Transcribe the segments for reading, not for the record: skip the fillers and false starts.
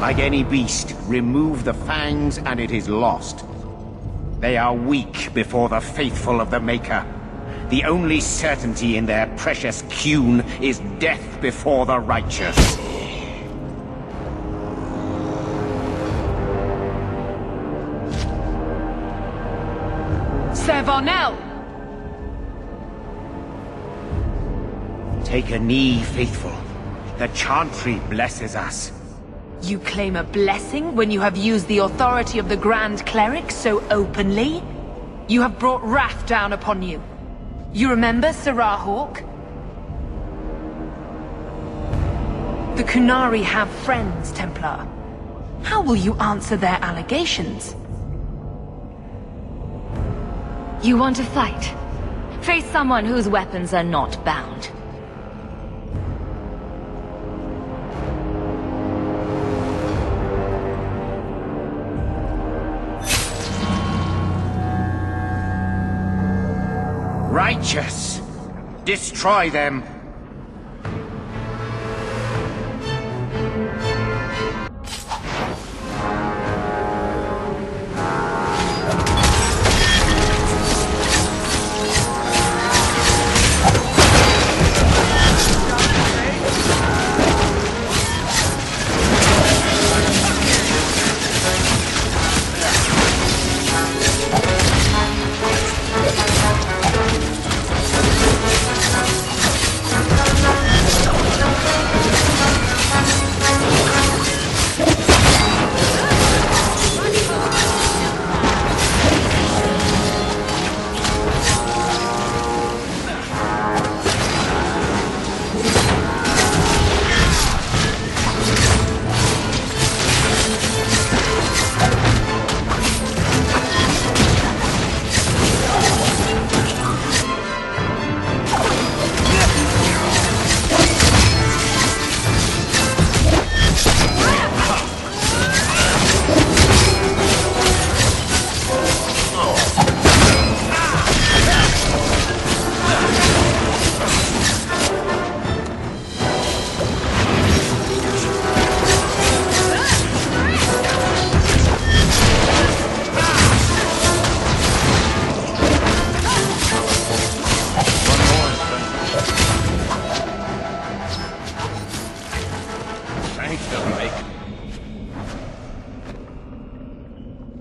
Like any beast, remove the fangs and it is lost. They are weak before the faithful of the Maker. The only certainty in their precious Qun is death before the righteous. Sir Varnell! Take a knee, faithful. The Chantry blesses us. You claim a blessing when you have used the authority of the Grand Cleric so openly? You have brought wrath down upon you. You remember Sir Hawke? The Qunari have friends, Templar. How will you answer their allegations? You want to fight? Face someone whose weapons are not bound. Righteous! Destroy them!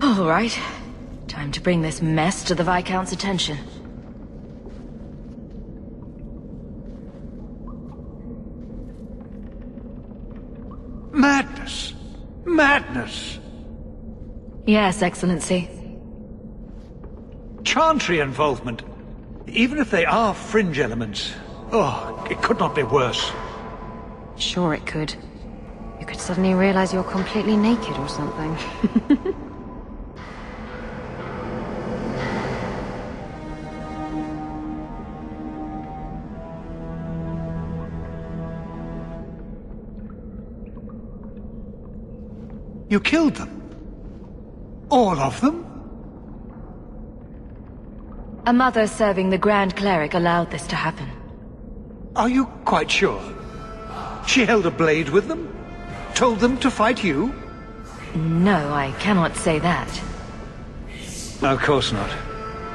All right. Time to bring this mess to the Viscount's attention. Madness! Madness! Yes, Excellency. Chantry involvement. Even if they are fringe elements. Oh, it could not be worse. Sure it could. You could suddenly realize you're completely naked or something. You killed them? All of them? A mother serving the Grand Cleric allowed this to happen. Are you quite sure? She held a blade with them? Told them to fight you? No, I cannot say that. Of course not.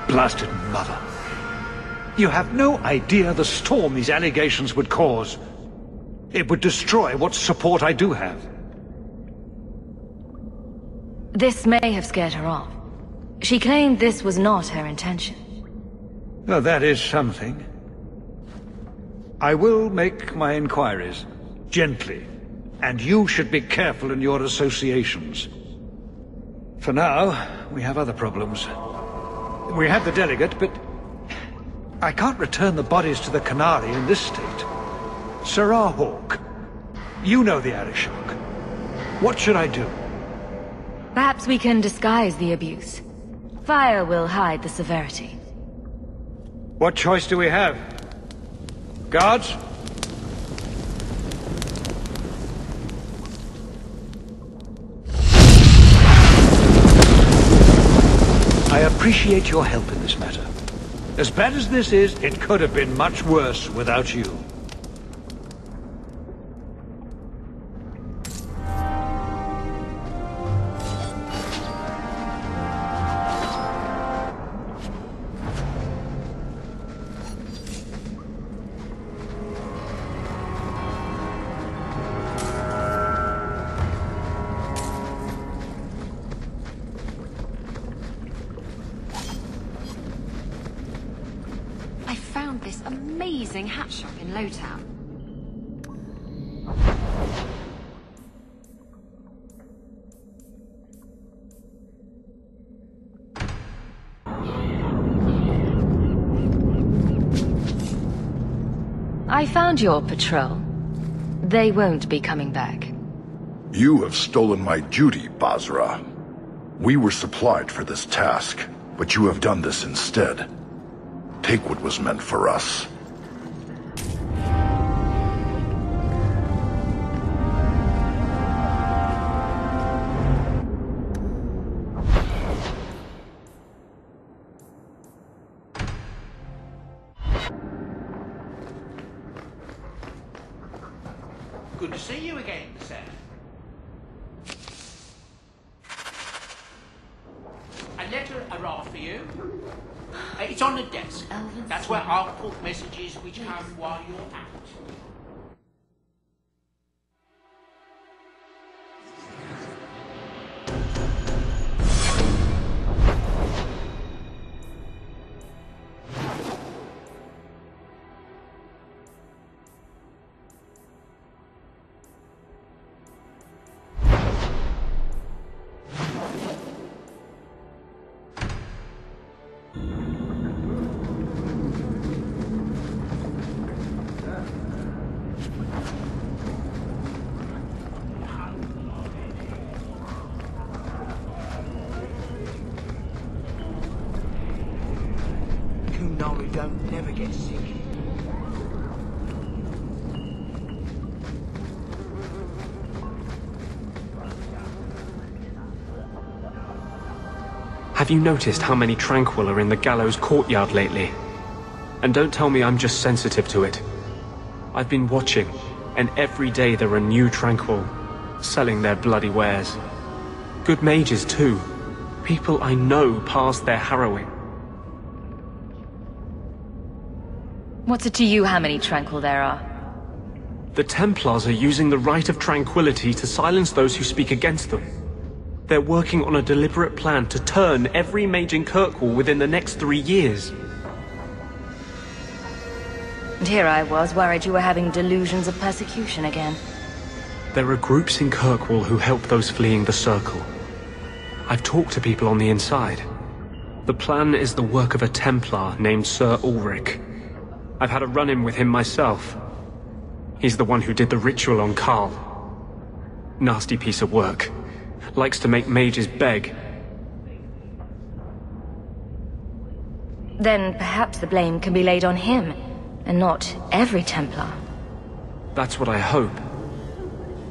Blasted mother. You have no idea the storm these allegations would cause. It would destroy what support I do have. This may have scared her off. She claimed this was not her intention. Well, that is something. I will make my inquiries. Gently. And you should be careful in your associations. For now, we have other problems. We have the delegate, but I can't return the bodies to the Qunari in this state. Sir Hawke, you know the Arishok. What should I do? Perhaps we can disguise the abuse. Fire will hide the severity. What choice do we have? Guards? I appreciate your help in this matter. As bad as this is, it could have been much worse without you. amazing hat shop in Lowtown. I found your patrol. They won't be coming back. You have stolen my duty, Basra. We were supplied for this task, but you have done this instead. Take what was meant for us. Good to see you again, sir. A letter arrived for you. It's on the desk. That's where I'll put messages which come while you're out. Don't never get sick. Have you noticed how many Tranquil are in the gallows courtyard lately? And don't tell me I'm just sensitive to it. I've been watching, and every day there are new Tranquil, selling their bloody wares. Good mages too. People I know past their harrowing. What's it to you how many Tranquil there are? The Templars are using the right of tranquility to silence those who speak against them. They're working on a deliberate plan to turn every mage in Kirkwall within the next 3 years. And here I was, worried you were having delusions of persecution again. There are groups in Kirkwall who help those fleeing the Circle. I've talked to people on the inside. The plan is the work of a Templar named Sir Ulrich. I've had a run-in with him myself. He's the one who did the ritual on Karl. Nasty piece of work. Likes to make mages beg. Then perhaps the blame can be laid on him, and not every Templar. That's what I hope.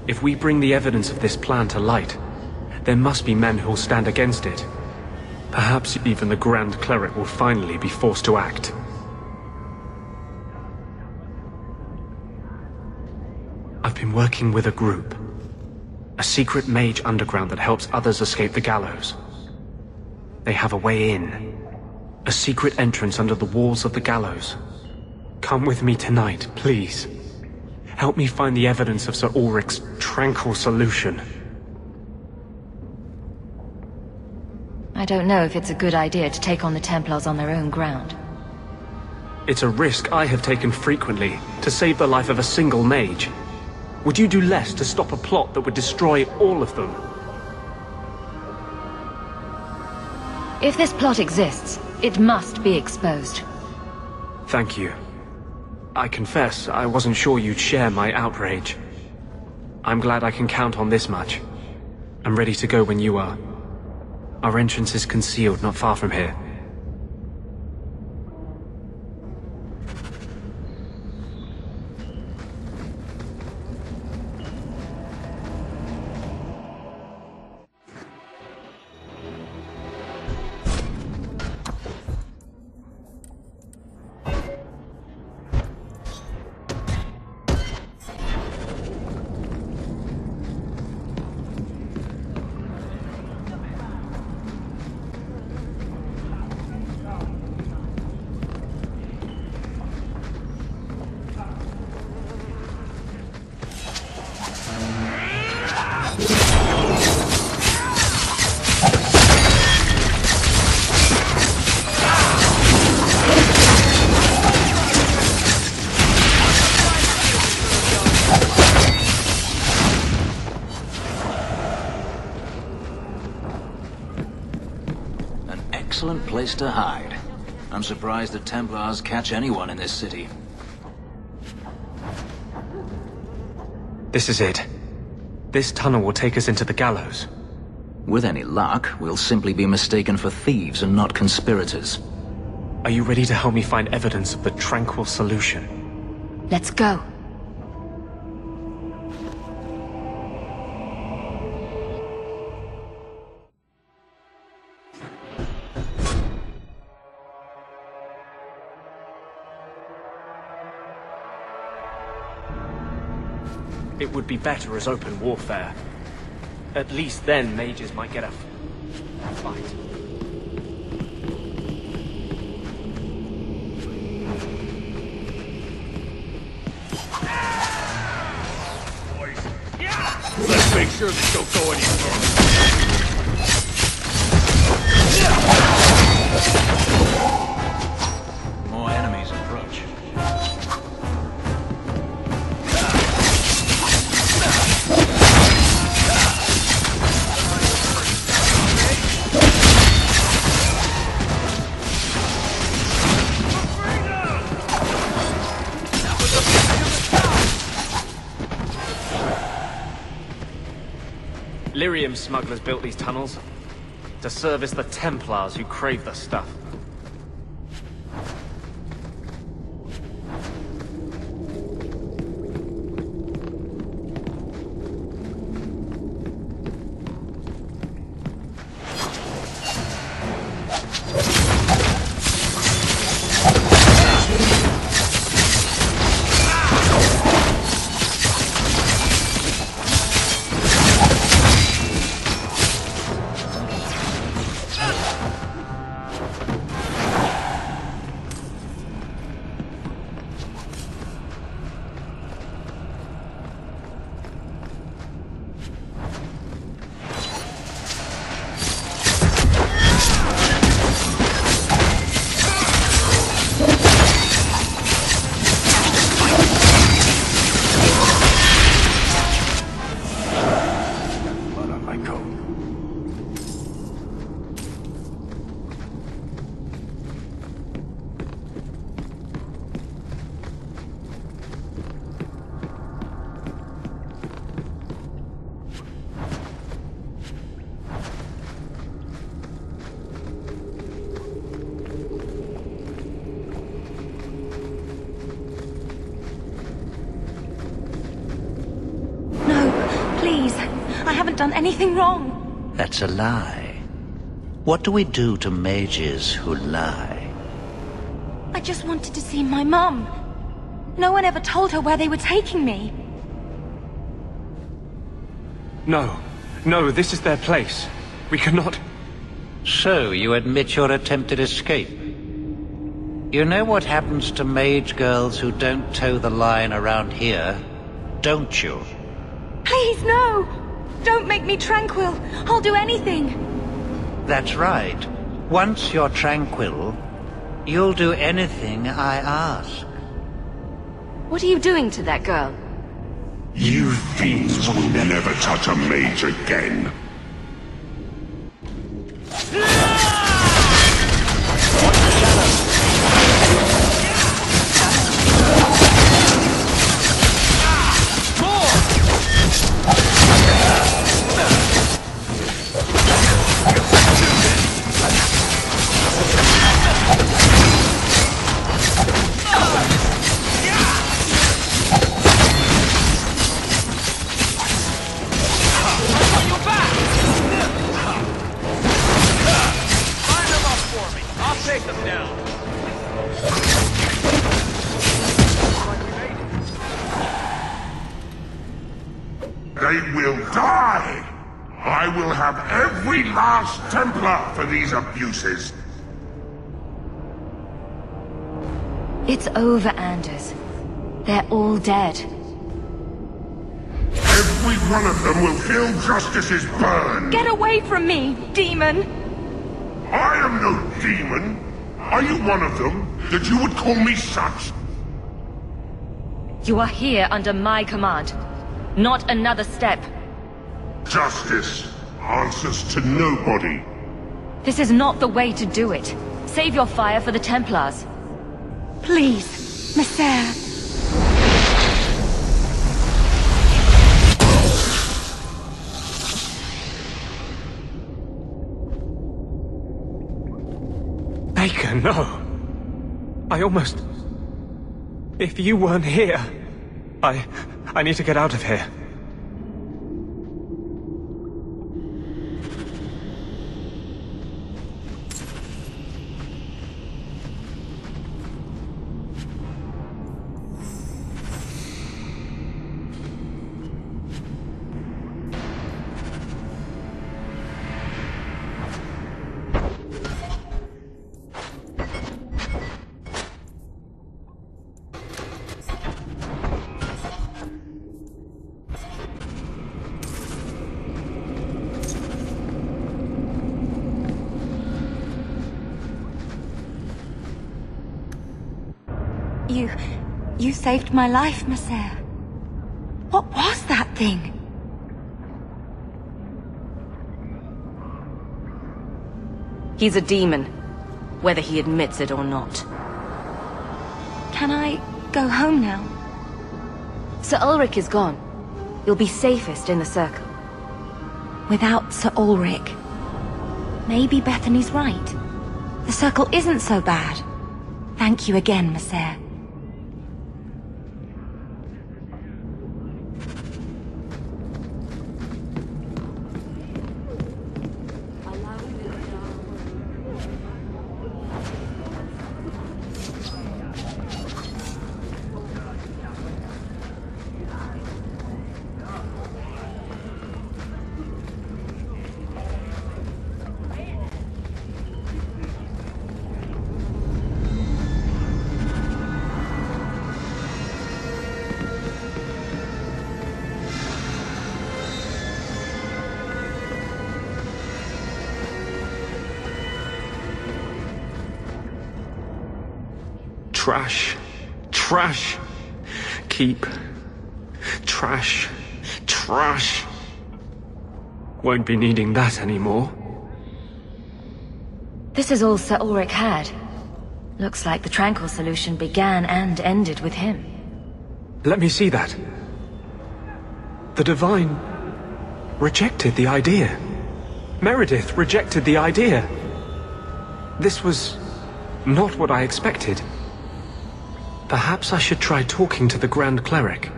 If we bring the evidence of this plan to light, there must be men who'll stand against it. Perhaps even the Grand Cleric will finally be forced to act. I've been working with a group. A secret mage underground that helps others escape the gallows. They have a way in. A secret entrance under the walls of the gallows. Come with me tonight, please. Help me find the evidence of Sir Ulrich's tranquil solution. I don't know if it's a good idea to take on the Templars on their own ground. It's a risk I have taken frequently to save the life of a single mage. Would you do less to stop a plot that would destroy all of them? If this plot exists, it must be exposed. Thank you. I confess, I wasn't sure you'd share my outrage. I'm glad I can count on this much. I'm ready to go when you are. Our entrance is concealed not far from here. excellent place to hide. I'm surprised the Templars catch anyone in this city. This is it. This tunnel will take us into the gallows. With any luck, we'll simply be mistaken for thieves and not conspirators. Are you ready to help me find evidence of the tranquil solution? Let's go. It would be better as open warfare. At least then mages might get a fight. Let's make sure they don't go any further. More enemies approach. Lyrium smugglers built these tunnels to service the Templars who crave the stuff. Done anything wrong. That's a lie. What do we do to mages who lie? I just wanted to see my mum. No one ever told her where they were taking me. No. No, this is their place. We cannot... So, you admit your attempted escape? You know what happens to mage girls who don't toe the line around here, don't you? Please, no! Don't make me tranquil. I'll do anything. That's right. Once you're tranquil, you'll do anything I ask. What are you doing to that girl? You fiends will never touch a mage again. They will die! I will have every last Templar for these abuses! It's over, Anders. They're all dead. Every one of them will feel justice's burn! Get away from me, demon! I am no demon! Are you one of them, that you would call me such? You are here under my command. Not another step. Justice answers to nobody. This is not the way to do it. Save your fire for the Templars. Please, Messer. Baker, no. I almost... If you weren't here, I need to get out of here. You saved my life, Messer. What was that thing? He's a demon, whether he admits it or not. Can I go home now? Sir Ulrich is gone. You'll be safest in the circle. Without Sir Ulrich. Maybe Bethany's right. The circle isn't so bad. Thank you again, Messer. Trash. Trash. Keep. Trash. Trash. Won't be needing that anymore. This is all Sir Ulrich had. Looks like the Tranquil solution began and ended with him. Let me see that. The Divine rejected the idea. Meredith rejected the idea. This was not what I expected. Perhaps I should try talking to the Grand Cleric.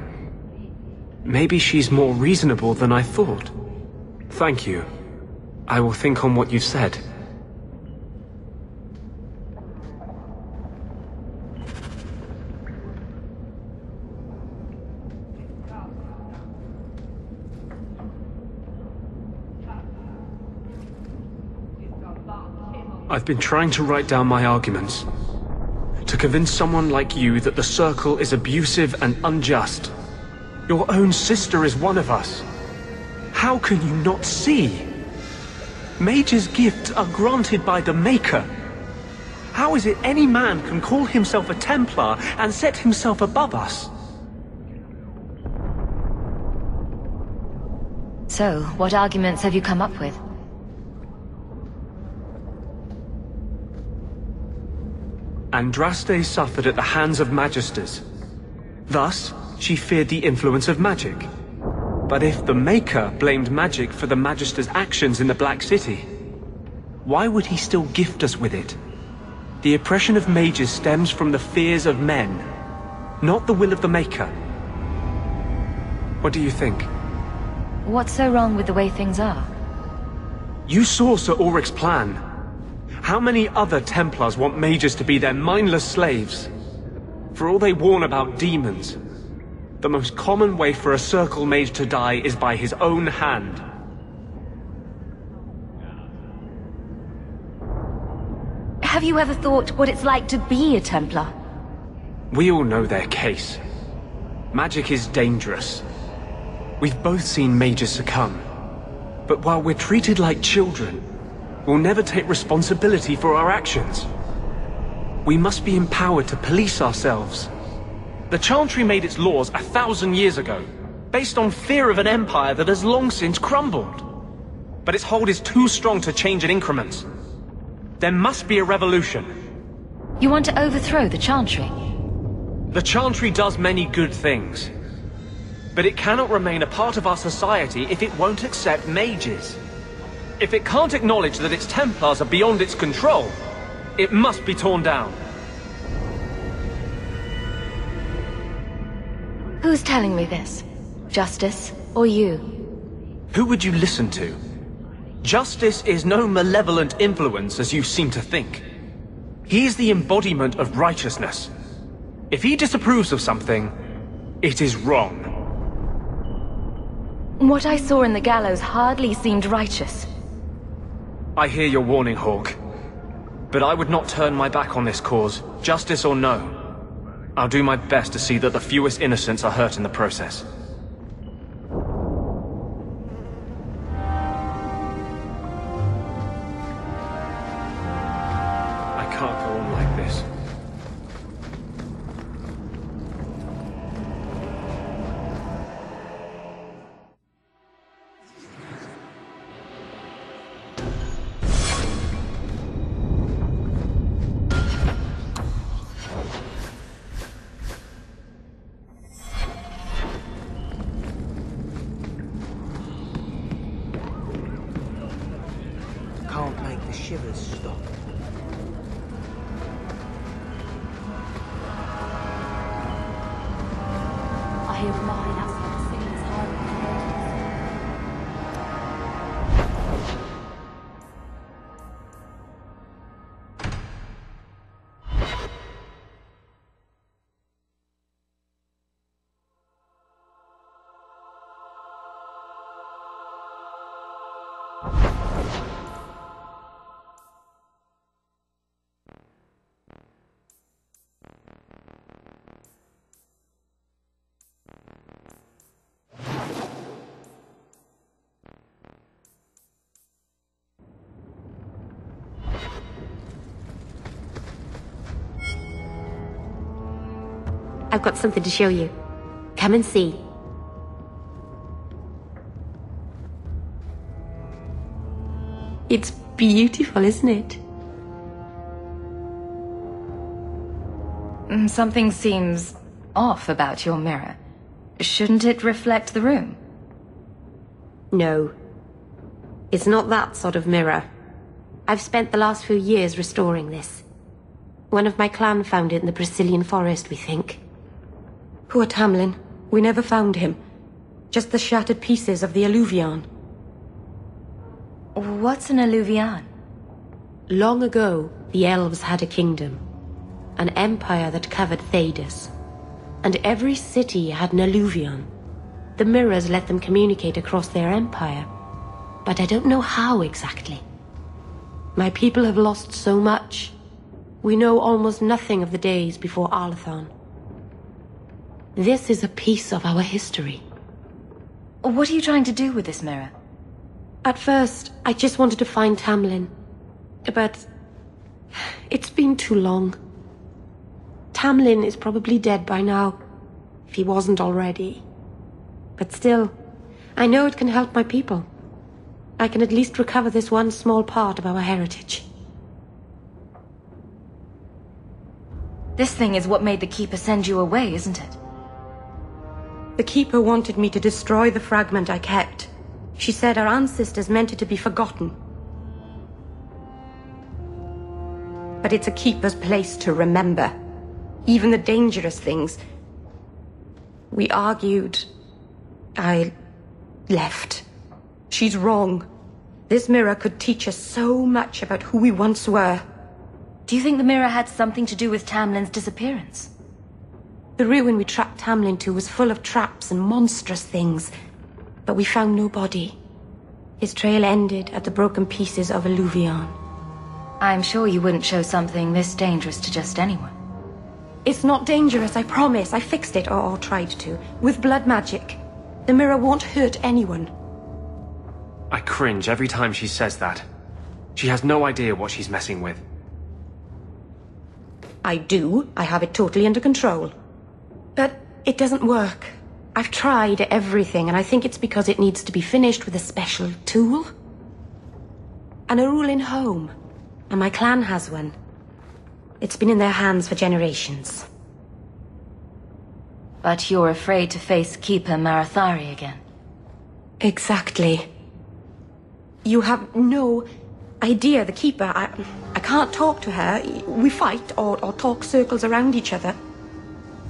Maybe she's more reasonable than I thought. Thank you. I will think on what you've said. I've been trying to write down my arguments. To convince someone like you that the Circle is abusive and unjust. Your own sister is one of us. How can you not see? Mages' gifts are granted by the Maker. How is it any man can call himself a Templar and set himself above us? So, what arguments have you come up with? Andraste suffered at the hands of Magisters. Thus, she feared the influence of magic. But if the Maker blamed magic for the Magisters' actions in the Black City, why would he still gift us with it? The oppression of mages stems from the fears of men, not the will of the Maker. What do you think? What's so wrong with the way things are? You saw Sir Ulrich's plan. How many other Templars want mages to be their mindless slaves? For all they warn about demons, the most common way for a Circle mage to die is by his own hand. Have you ever thought what it's like to be a Templar? We all know their case. Magic is dangerous. We've both seen mages succumb. But while we're treated like children, we'll never take responsibility for our actions. We must be empowered to police ourselves. The Chantry made its laws 1,000 years ago, based on fear of an empire that has long since crumbled. But its hold is too strong to change in increments. There must be a revolution. You want to overthrow the Chantry? The Chantry does many good things. But it cannot remain a part of our society if it won't accept mages. If it can't acknowledge that its Templars are beyond its control, it must be torn down. Who's telling me this? Justice, or you? Who would you listen to? Justice is no malevolent influence as you seem to think. He is the embodiment of righteousness. If he disapproves of something, it is wrong. What I saw in the gallows hardly seemed righteous. I hear your warning, Hawke. But I would not turn my back on this cause, justice or no. I'll do my best to see that the fewest innocents are hurt in the process. I can't go on like this. Can't make the shivers stop. I hear mine outside singing his heart. I've got something to show you. Come and see. It's beautiful, isn't it? Something seems off about your mirror. Shouldn't it reflect the room? No. It's not that sort of mirror. I've spent the last few years restoring this. One of my clan found it in the Brazilian forest, we think. Poor Tamlin. We never found him. Just the shattered pieces of the alluvion. What's an alluvion? Long ago, the elves had a kingdom. An empire that covered Tethras. And every city had an alluvion. The mirrors let them communicate across their empire. But I don't know how exactly. My people have lost so much. We know almost nothing of the days before Arlathon. This is a piece of our history. What are you trying to do with this mirror? At first, I just wanted to find Tamlin. But it's been too long. Tamlin is probably dead by now, if he wasn't already. But still, I know it can help my people. I can at least recover this one small part of our heritage. This thing is what made the Keeper send you away, isn't it? The Keeper wanted me to destroy the fragment I kept. She said our ancestors meant it to be forgotten. But it's a Keeper's place to remember. Even the dangerous things. We argued. I left. She's wrong. This mirror could teach us so much about who we once were. Do you think the mirror had something to do with Tamlin's disappearance? The ruin we tracked Tamlin to was full of traps and monstrous things. But we found no body. His trail ended at the broken pieces of alluvion. I'm sure you wouldn't show something this dangerous to just anyone. It's not dangerous, I promise. I fixed it, or tried to, with blood magic. The mirror won't hurt anyone. I cringe every time she says that. She has no idea what she's messing with. I do. I have it totally under control. But it doesn't work. I've tried everything, and I think it's because it needs to be finished with a special tool. An Arulin home. And my clan has one. It's been in their hands for generations. But you're afraid to face Keeper Marathari again. Exactly. You have no idea, the Keeper. I can't talk to her. We fight or talk circles around each other.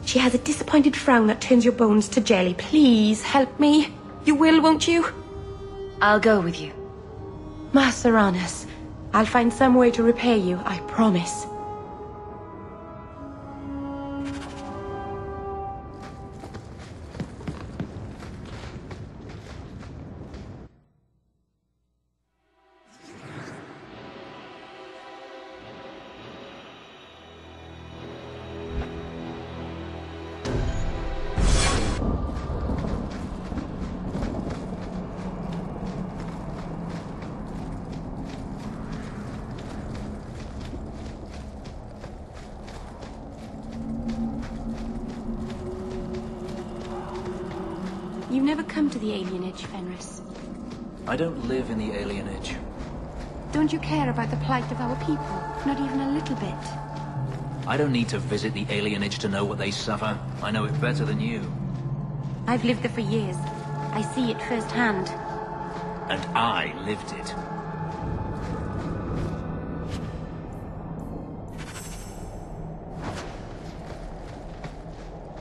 She has a disappointed frown that turns your bones to jelly. Please, help me. You will, won't you? I'll go with you. Master Arnus, I'll find some way to repay you, I promise. You've never come to the alienage, Fenris. I don't live in the alienage. Don't you care about the plight of our people? Not even a little bit. I don't need to visit the alienage to know what they suffer. I know it better than you. I've lived there for years. I see it firsthand. And I lived it.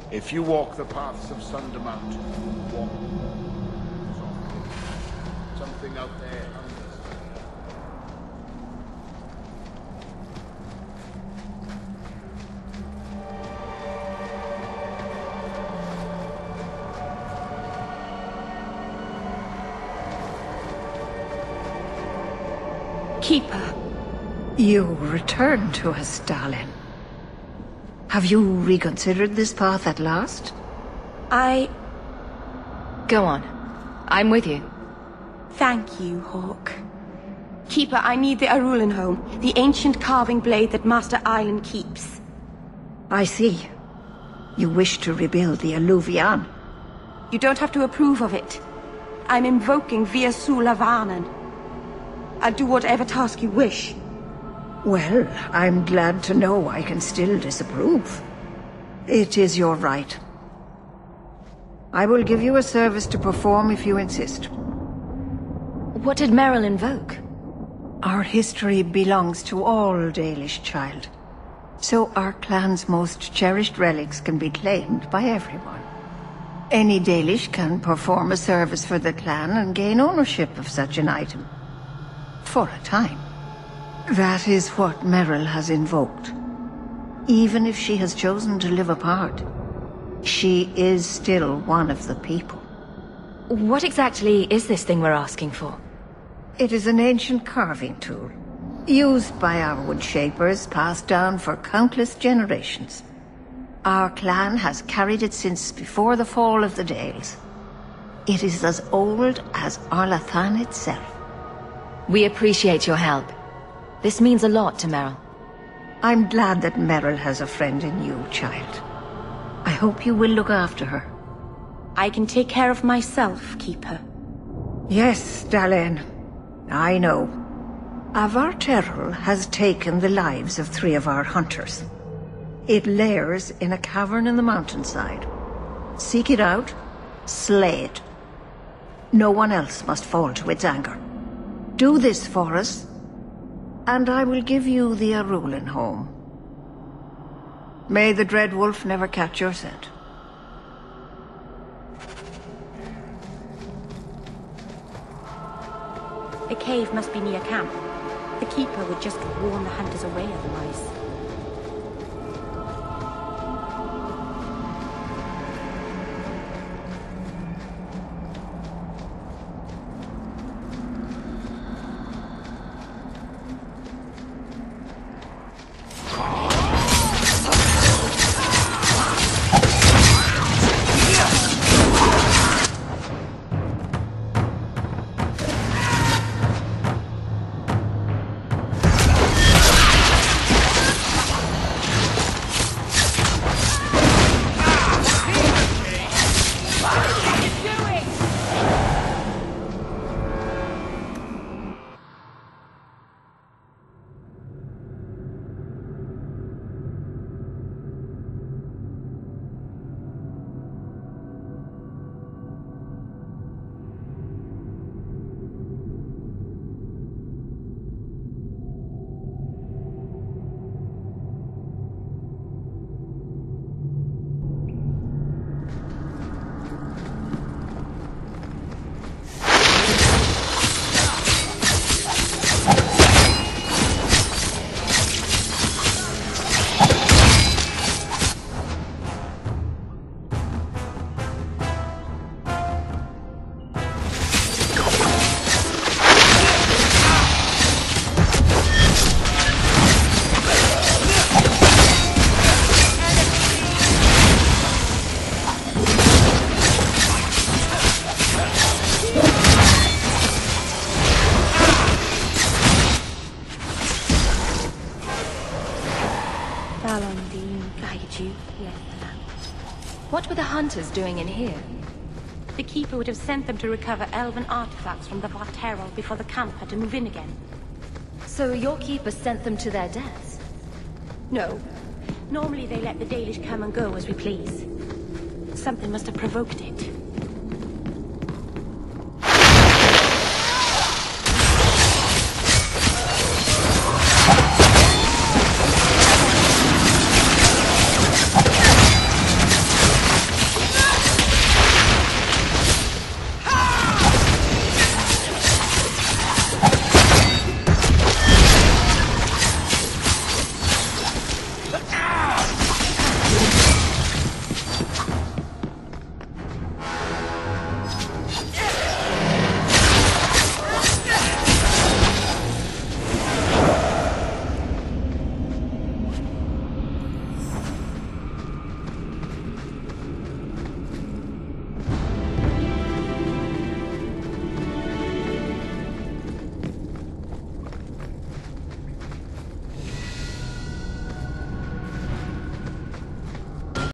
If you walk the paths of Sunder Mountain, walk softly. Something out there Keeper. You returned to us, darling. Have you reconsidered this path at last? Go on. I'm with you. Thank you, Hawke. Keeper, I need the Aveline home, the ancient carving blade that Master Island keeps. I see. You wish to rebuild the Alluvian. You don't have to approve of it. I'm invoking Via Sula Varnen. I'll do whatever task you wish. Well, I'm glad to know I can still disapprove. It is your right. I will give you a service to perform if you insist. What did Merrill invoke? Our history belongs to all Dalish, child. So our clan's most cherished relics can be claimed by everyone. Any Dalish can perform a service for the clan and gain ownership of such an item. For a time. That is what Merrill has invoked. Even if she has chosen to live apart, she is still one of the people. What exactly is this thing we're asking for? It is an ancient carving tool, used by our wood shapers, passed down for countless generations. Our clan has carried it since before the fall of the Dales. It is as old as Arlathan itself. We appreciate your help. This means a lot to Merrill. I'm glad that Merrill has a friend in you, child. I hope you will look after her. I can take care of myself, Keeper. Yes, Dalen. I know. Avar Terrell has taken the lives of 3 of our hunters. It lairs in a cavern in the mountainside. Seek it out, slay it. No one else must fall to its anger. Do this for us, and I will give you the Aveline home. May the Dread Wolf never catch your scent. The cave must be near camp. The Keeper would just warn the hunters away otherwise. got you. Yes, ma'am. What were the hunters doing in here? The Keeper would have sent them to recover elven artifacts from the Varric before the camp had to move in again. So your Keeper sent them to their deaths? No. Normally they let the Dalish come and go as we please. Something must have provoked it.